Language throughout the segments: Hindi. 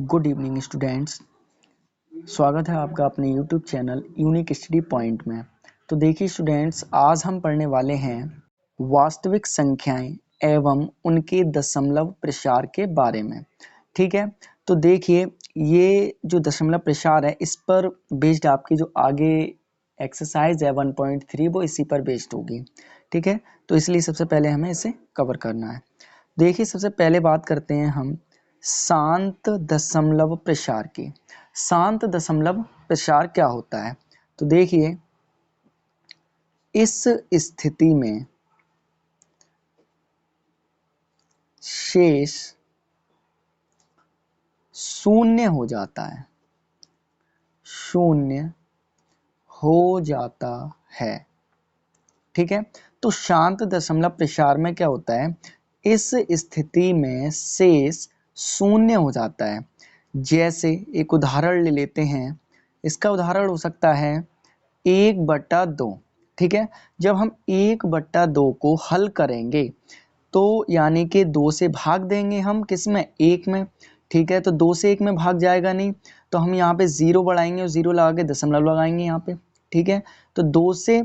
Good evening students. स्वागत है आपका अपने YouTube channel unique study point में। तो देखिए स्टूडेंट्स, आज हम पढ़ने वाले हैं वास्तविक संख्याएं एवं उनके दशमलव प्रसार के बारे में। ठीक है, तो देखिए ये जो दशमलव प्रसार है इस पर बेस्ड आपकी जो आगे एक्सरसाइज है 1.3 वो इसी पर बेस्ड होगी। ठीक है, तो इसलिए सबसे पहले हमें इसे कवर करना है। देखिए सबसे पहले बात करते हैं हम शांत दशमलव प्रसार की। शांत दशमलव प्रसार क्या होता है? तो देखिए इस स्थिति में शेष शून्य हो जाता है, शून्य हो जाता है। ठीक है, तो शांत दशमलव प्रसार में क्या होता है, इस स्थिति में शेष शून्य हो जाता है। जैसे एक उदाहरण ले लेते हैं, इसका उदाहरण हो सकता है 1/2। ठीक है, जब हम 1/2 को हल करेंगे तो यानी कि 2 से भाग देंगे हम किस में, 1 में। ठीक है, तो 2 से 1 में भाग जाएगा नहीं, तो हम यहाँ पे 0 बढ़ाएंगे और 0 लगा के दशमलव लगाएंगे यहाँ पे। ठीक है, तो 2 से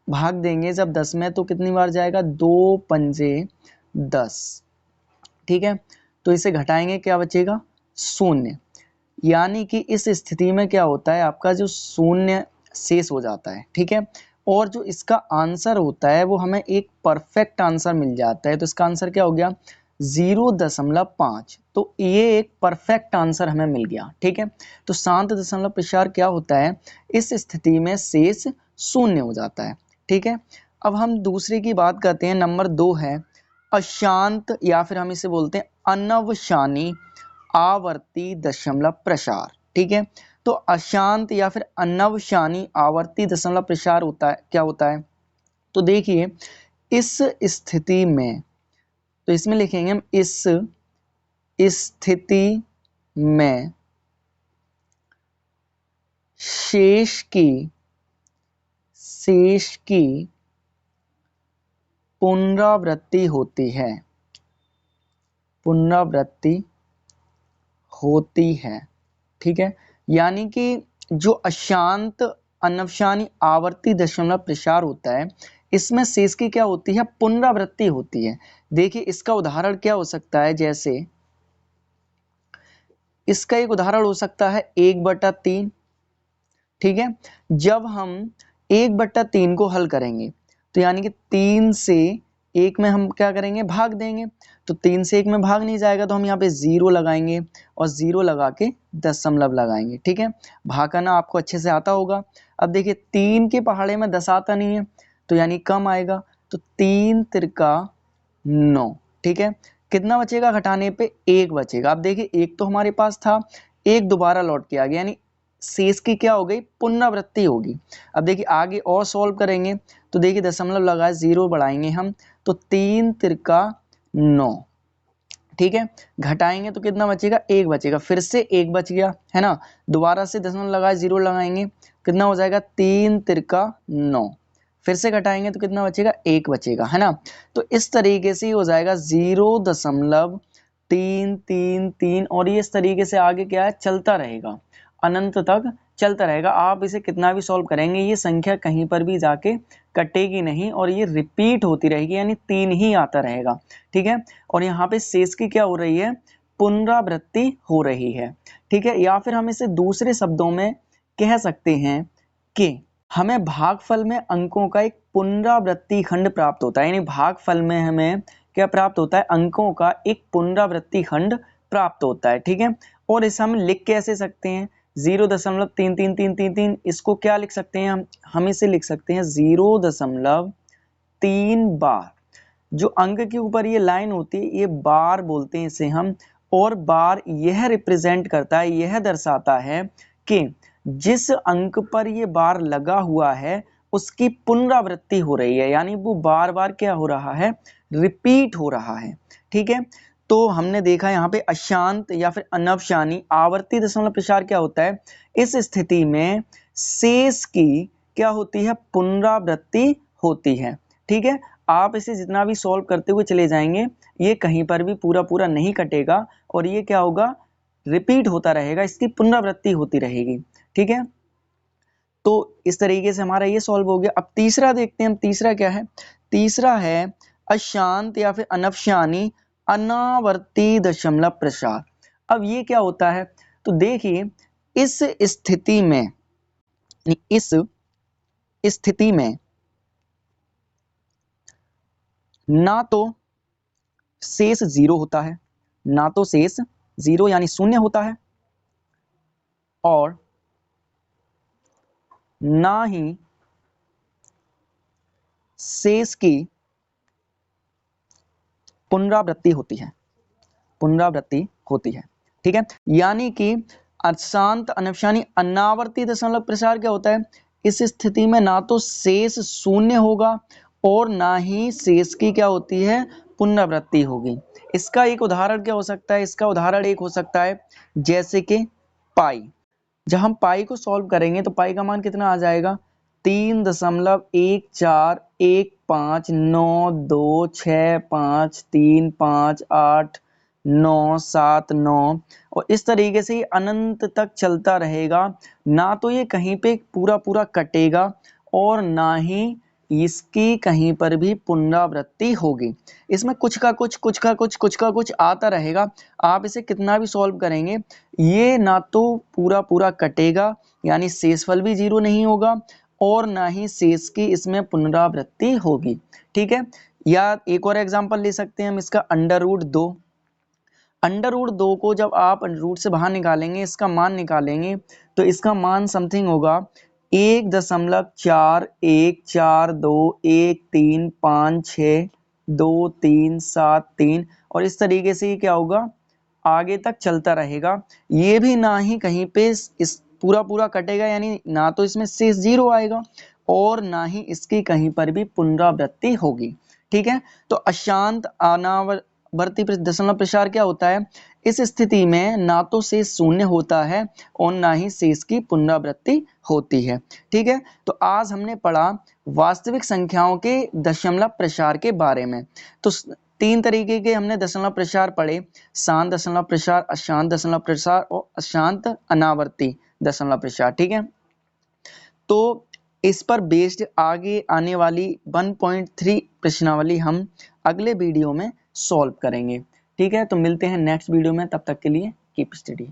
भाग देंगे जब 10 में तो कितनी बार जाएगा, 2 पंजे 10। ठीक है, तो इसे घटाएंगे, क्या बचेगा, शून्य। यानी कि इस स्थिति में क्या होता है, आपका जो शून्य शेष हो जाता है। ठीक है, और जो इसका आंसर होता है वो हमें एक परफेक्ट आंसर मिल जाता है। तो इसका आंसर क्या हो गया, 0.5। तो ये एक परफेक्ट आंसर हमें मिल गया। ठीक है, तो शांत दशमलव प्रसार क्या होता है, इस स्थिति में शेष शून्य हो जाता है। ठीक है, अब हम दूसरे की बात करते हैं। नंबर 2 है अशांत, या फिर हम इसे बोलते हैं अनवशानी आवर्ती दशमलव प्रसार। ठीक है, तो अशांत या फिर अनवशानी आवर्ती दशमलव प्रसार होता है, क्या होता है, तो देखिए इस स्थिति में, तो इसमें लिखेंगे हम इस स्थिति में शेष की पुनरावृत्ति होती है, पुनरावृत्ति होती है। ठीक है, यानी कि जो अशांत अनवशानी आवर्ती दशमलव प्रसार होता है इसमें शेष की क्या होती है, पुनरावृत्ति होती है। देखिए इसका उदाहरण क्या हो सकता है, जैसे इसका एक उदाहरण हो सकता है 1/3। ठीक है, जब हम 1/3 को हल करेंगे तो यानी कि 3 से 1 में हम क्या करेंगे, भाग देंगे। तो 3 से 1 में भाग नहीं जाएगा तो हम यहाँ पे 0 लगाएंगे और 0 लगा के दशमलव लगाएंगे। ठीक है, भाग करना आपको अच्छे से आता होगा। अब देखिए 3 के पहाड़े में 10 आता नहीं है तो यानी कम आएगा, तो 3 तिरका 9। ठीक है, कितना बचेगा, घटाने पे 1 बचेगा। अब देखिए 1 तो हमारे पास था, 1 दोबारा लौट के आ गया, यानी शेष की क्या हो गई, पुनरावृत्ति होगी। अब देखिए आगे और सॉल्व करेंगे तो देखिए दशमलव लगाए 0 बढ़ाएंगे हम, तो 3 तिरका 9। ठीक है, घटाएंगे तो कितना बचेगा, 1 बचेगा, फिर से 1 बच गया है ना, दोबारा से दशमलव लगाए 0 लगाएंगे, कितना हो जाएगा, 3 तिरका 9। फिर से घटाएंगे तो कितना बचेगा, 1 बचेगा, है ना। तो इस तरीके से हो जाएगा 0.333 और ये इस तरीके से आगे क्या है, चलता रहेगा, अनंत तक चलता रहेगा। आप इसे कितना भी सॉल्व करेंगे ये संख्या कहीं पर भी जाके कटेगी नहीं और ये रिपीट होती रहेगी, यानी 3 ही आता रहेगा। ठीक है, और यहाँ पे शेष की क्या हो रही है, पुनरावृत्ति हो रही है। ठीक है, या फिर हम इसे दूसरे शब्दों में कह सकते हैं कि हमें भागफल में अंकों का एक पुनरावृत्ति खंड प्राप्त होता है, यानी भागफल में हमें क्या प्राप्त होता है, अंकों का एक पुनरावृत्ति खंड प्राप्त होता है। ठीक है, और इसे हम लिख कैसे सकते हैं, 0.33333, इसको क्या लिख सकते हैं हम इसे लिख सकते हैं 0.3 बार। जो अंक के ऊपर ये लाइन होती है ये बार बोलते हैं इसे हम, और बार यह रिप्रेजेंट करता है, यह दर्शाता है कि जिस अंक पर ये बार लगा हुआ है उसकी पुनरावृत्ति हो रही है, यानी वो बार बार क्या हो रहा है, रिपीट हो रहा है। ठीक है, तो हमने देखा यहाँ पे अशांत या फिर अनवशानी आवर्ती दशमलव प्रसार क्या होता है, इस स्थिति में शेष की क्या होती है, पुनरावृत्ति होती है। ठीक है, आप इसे जितना भी सॉल्व करते हुए चले जाएंगे ये कहीं पर भी पूरा नहीं कटेगा और ये क्या होगा, रिपीट होता रहेगा, इसकी पुनरावृत्ति होती रहेगी। ठीक है, तो इस तरीके से हमारा ये सॉल्व हो गया। अब तीसरा देखते हैं हम, तीसरा क्या है? तीसरा है अशांत या फिर अनवशानी अनावर्ती दशमलव प्रसार। अब ये क्या होता है? तो देखिए, इस स्थिति में ना तो शेष जीरो होता है, ना तो शेष जीरो यानी शून्य होता है, और ना ही शेष की पुनरावृत्ति होती है, ठीक है। यानी कि अशांत अनवशानी अनावर्ती दशमलव प्रसार क्या होता है? इस स्थिति में ना तो शेष शून्य होगा और ना ही शेष की क्या होती है? पुनरावृत्ति होगी। इसका एक उदाहरण क्या हो सकता है? इसका उदाहरण एक हो सकता है जैसे कि पाई। जब हम पाई को सॉल्व करेंगे तो पाई का मान कितना आ जाएगा? 3.1419265353897 और इस तरीके से ये अनंत तक चलता रहेगा। ना तो ये कहीं पे पूरा पूरा कटेगा और ना ही इसकी कहीं पर भी पुनरावृत्ति होगी। इसमें कुछ का कुछ आता रहेगा। आप इसे कितना भी सॉल्व करेंगे, ये ना तो पूरा पूरा कटेगा यानी शेषफल भी जीरो नहीं होगा और ना ही शेष की इसमें पुनरावृत्ति होगी। ठीक है, या एक और एग्जांपल ले सकते हैं हम इसका, √2। √2 को जब आप रूट से बाहर निकालेंगे, इसका मान निकालेंगे, तो इसका मान समथिंग होगा 1.414213562373 और इस तरीके से ये क्या होगा? आगे तक चलता रहेगा। ये भी ना ही कहीं पे इस पूरा पूरा कटेगा, यानी ना तो इसमें शेष जीरो आएगा और ना ही इसकी कहीं पर भी पुनरावृत्ति होगी। ठीक है, तो अशांत अनावर्ती दशमलव प्रसार क्या होता है? इस स्थिति में ना तो शेष शून्य होता है और ना ही शेष की पुनरावृत्ति होती है। ठीक है, तो आज हमने पढ़ा वास्तविक संख्याओं के दशमलव प्रसार के बारे में। तो 3 तरीके के हमने दशमलव प्रसार पढ़े, शांत दशमलव प्रसार, अशांत दशमलव प्रसार और अशांत अनावर्ती दशमलव प्रसार। ठीक है, तो इस पर बेस्ड आगे आने वाली 1.3 प्रश्नावली हम अगले वीडियो में सॉल्व करेंगे। ठीक है, तो मिलते हैं नेक्स्ट वीडियो में, तब तक के लिए कीप स्टडी।